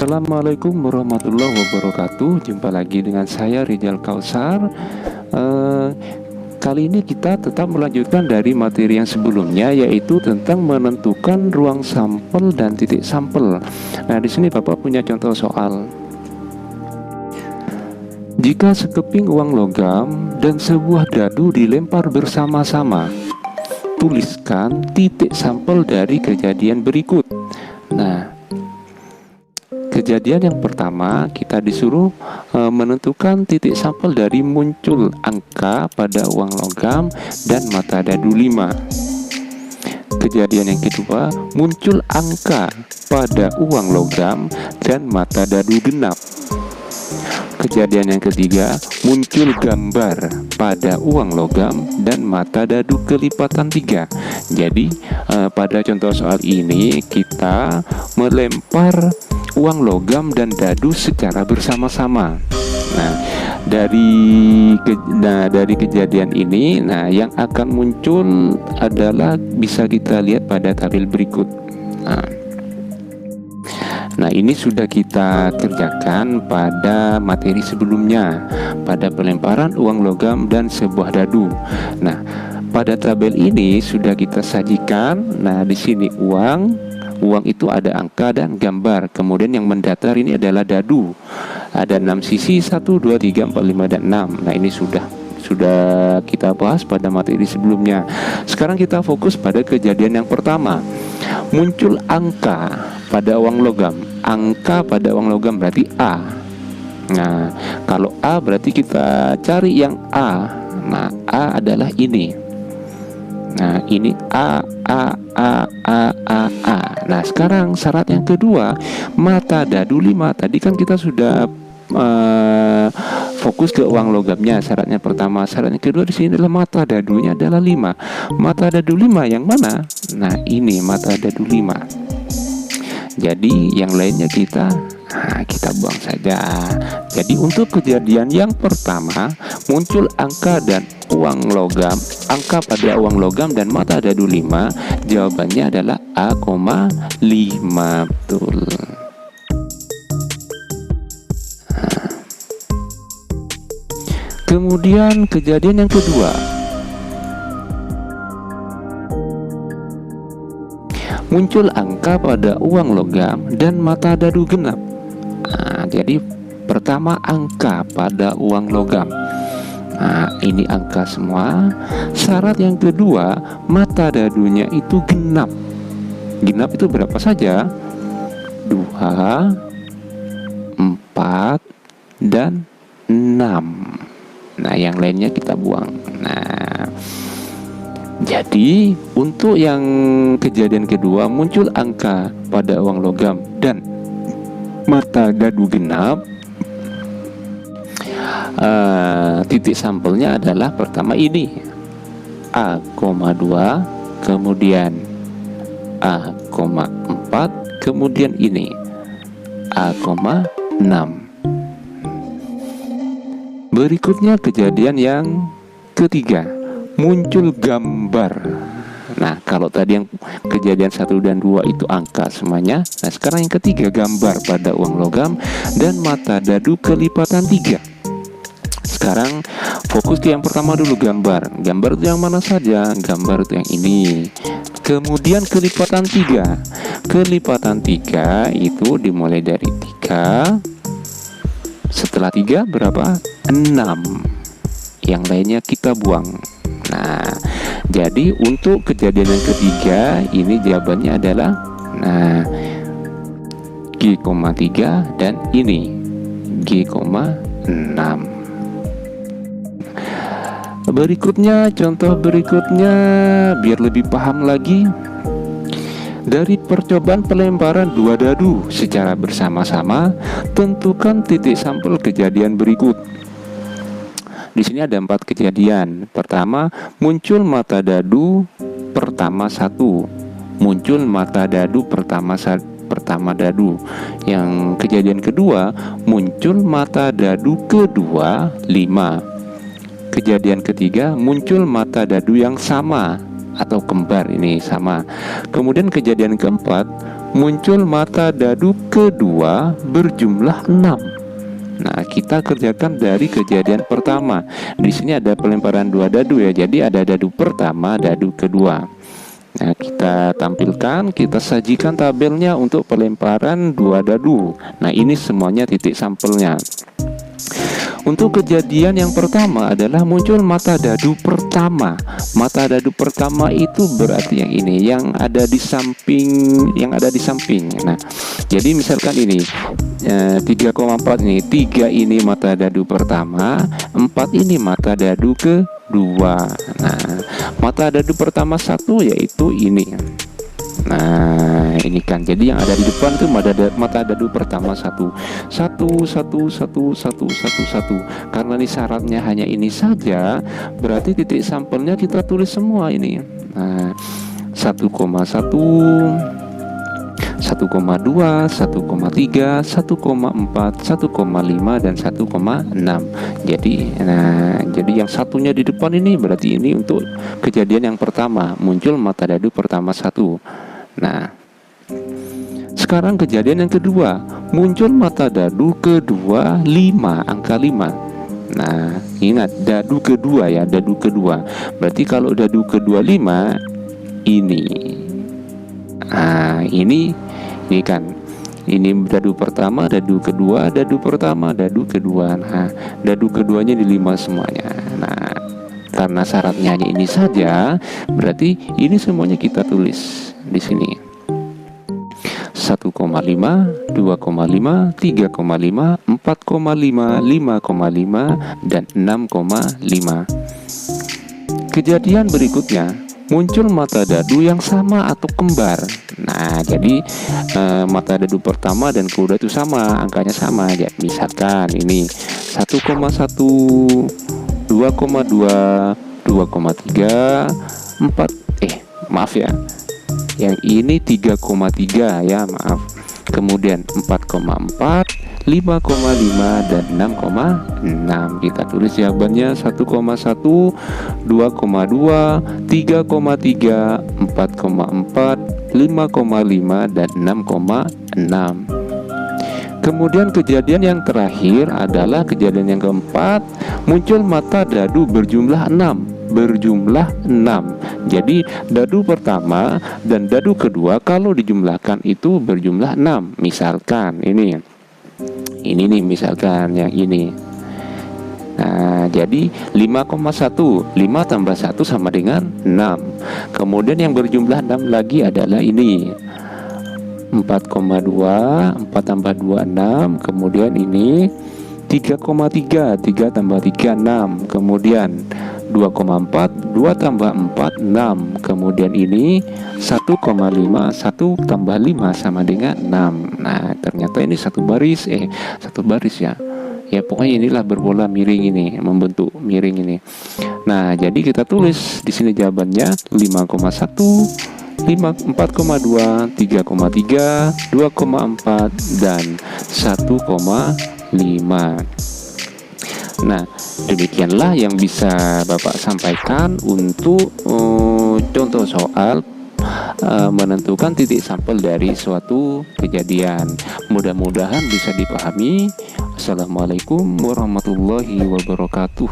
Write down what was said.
Assalamualaikum warahmatullahi wabarakatuh. Jumpa lagi dengan saya Rizal Kausar. Eh, Kali ini kita tetap melanjutkan dari materi yang sebelumnya, yaitu tentang menentukan ruang sampel dan titik sampel. Nah, di sini Bapak punya contoh soal. Jika sekeping uang logam dan sebuah dadu dilempar bersama-sama, tuliskan titik sampel dari kejadian berikut. Nah, kejadian yang pertama, kita disuruh menentukan titik sampel dari muncul angka pada uang logam dan mata dadu 5. Kejadian yang kedua, muncul angka pada uang logam dan mata dadu genap. Kejadian yang ketiga, muncul gambar pada uang logam dan mata dadu kelipatan 3. Jadi pada contoh soal ini kita melempar uang logam dan dadu secara bersama-sama. Nah, dari kejadian ini, yang akan muncul adalah bisa kita lihat pada tabel berikut. Nah, ini sudah kita kerjakan pada materi sebelumnya, pada pelemparan uang logam dan sebuah dadu. Nah, pada tabel ini sudah kita sajikan. Nah, di sini uang itu ada angka dan gambar. Kemudian yang mendatar ini adalah dadu. Ada 6 sisi, 1, 2, 3, 4, 5, dan 6. Nah, ini sudah kita bahas pada materi sebelumnya. Sekarang kita fokus pada kejadian yang pertama. Muncul angka pada uang logam. Angka pada uang logam berarti A. Nah, kalau A berarti kita cari yang A. Nah, A adalah ini. Nah, ini A. Nah, sekarang syarat yang kedua, mata dadu 5. Tadi kan kita sudah fokus ke uang logamnya. Syaratnya pertama. Syaratnya kedua di sini adalah mata dadunya adalah 5. Mata dadu 5 yang mana? Nah, ini mata dadu 5. Jadi yang lainnya kita buang saja. Jadi untuk kejadian yang pertama, muncul angka dan uang logam, angka pada uang logam dan mata dadu 5, jawabannya adalah A,5. Betul. Kemudian kejadian yang kedua, muncul angka pada uang logam dan mata dadu genap. Nah, jadi pertama angka pada uang logam. Nah, ini angka semua. Syarat yang kedua, mata dadunya itu genap. Genap itu berapa saja? 2, 4, dan 6. Nah, yang lainnya kita buang. Nah, jadi untuk yang kejadian kedua, muncul angka pada uang logam dan mata dadu genap, titik sampelnya adalah pertama ini A,2, kemudian A,4, kemudian ini A,6. Berikutnya kejadian yang ketiga, muncul gambar. Nah, kalau tadi yang kejadian 1 dan 2 itu angka semuanya. Nah, sekarang yang ketiga, gambar pada uang logam dan mata dadu kelipatan 3. Sekarang fokus ke yang pertama dulu, gambar. Gambar itu yang mana saja? Gambar itu yang ini. Kemudian kelipatan 3. Kelipatan 3 itu dimulai dari 3. Setelah 3 berapa? 6. Yang lainnya kita buang. Nah, jadi untuk kejadian yang ketiga ini jawabannya adalah G,3 dan ini G,6. Berikutnya, contoh berikutnya biar lebih paham lagi. Dari percobaan pelemparan 2 dadu secara bersama-sama, tentukan titik sampel kejadian berikut. Di sini ada 4 kejadian. Pertama, muncul mata dadu pertama 1. Muncul mata dadu pertama dadu. Yang kejadian kedua, muncul mata dadu kedua 5. Kejadian ketiga, muncul mata dadu yang sama atau kembar, ini sama. Kemudian kejadian keempat, muncul mata dadu kedua berjumlah 6. Nah, kita kerjakan dari kejadian pertama. Di sini ada pelemparan 2 dadu ya. Jadi ada dadu pertama, dadu kedua. Nah, kita tampilkan, kita sajikan tabelnya untuk pelemparan 2 dadu. Nah, ini semuanya titik sampelnya. Untuk kejadian yang pertama adalah muncul mata dadu pertama. Mata dadu pertama itu berarti yang ini, yang ada di samping, Nah, jadi misalkan ini 3,4 ini, 3 ini mata dadu pertama, 4 ini mata dadu kedua. Nah, mata dadu pertama 1 yaitu ini. Nah, ini kan, jadi yang ada di depan itu mata dadu pertama 1. Karena ini syaratnya hanya ini saja, berarti titik sampelnya kita tulis semua ini. Nah, 1,1, 1,2, 1,3, 1,4, 1,5 dan 1,6. Jadi yang satunya di depan ini berarti ini untuk kejadian yang pertama, muncul mata dadu pertama 1. Nah, sekarang kejadian yang kedua, muncul mata dadu kedua 5, angka 5. Nah, ingat dadu kedua ya, dadu kedua. Berarti kalau dadu kedua 5 ini. Nah, ini kan. Ini dadu pertama, dadu kedua, dadu pertama, dadu kedua. Nah, dadu keduanya di 5 semuanya. Nah, karena syaratnya hanya ini saja, berarti ini semuanya kita tulis di sini. 1,5, 2,5, 3,5, 4,5, 5,5 dan 6,5. Kejadian berikutnya, muncul mata dadu yang sama atau kembar. Nah, jadi mata dadu pertama dan kedua itu sama, angkanya sama. Jadi misalkan ini 1,1, 2,2, 2,3, 4, maaf ya, yang ini 3,3 ya, maaf. Kemudian 4,4, 5,5 dan 6,6. Kita tulis jawabannya 1,1, 2,2, 3,3, 4,4, 5,5 dan 6,6. Kemudian kejadian yang terakhir adalah kejadian yang keempat, muncul mata dadu berjumlah 6. Jadi dadu pertama dan dadu kedua kalau dijumlahkan itu berjumlah 6. Misalkan ini nih, misalkan yang ini. Nah, jadi 5,1, 5 tambah 1 sama dengan 6. Kemudian yang berjumlah 6 lagi adalah ini 4,2, 4 tambah 2, 6. Kemudian ini 3,3, 3 tambah 3, 6. Kemudian 2,4, 2 tambah 4, 6. Kemudian ini 1,5, 1 tambah 5 sama dengan 6. Nah, ternyata ini satu baris ya. Ya, pokoknya inilah berbola miring ini, membentuk miring ini. Nah, jadi kita tulis di sini jawabannya 5,1, 4,2, 3,3, 2,4 dan 1,5. Nah, demikianlah yang bisa Bapak sampaikan untuk contoh soal menentukan titik sampel dari suatu kejadian. Mudah-mudahan bisa dipahami. Assalamualaikum warahmatullahi wabarakatuh.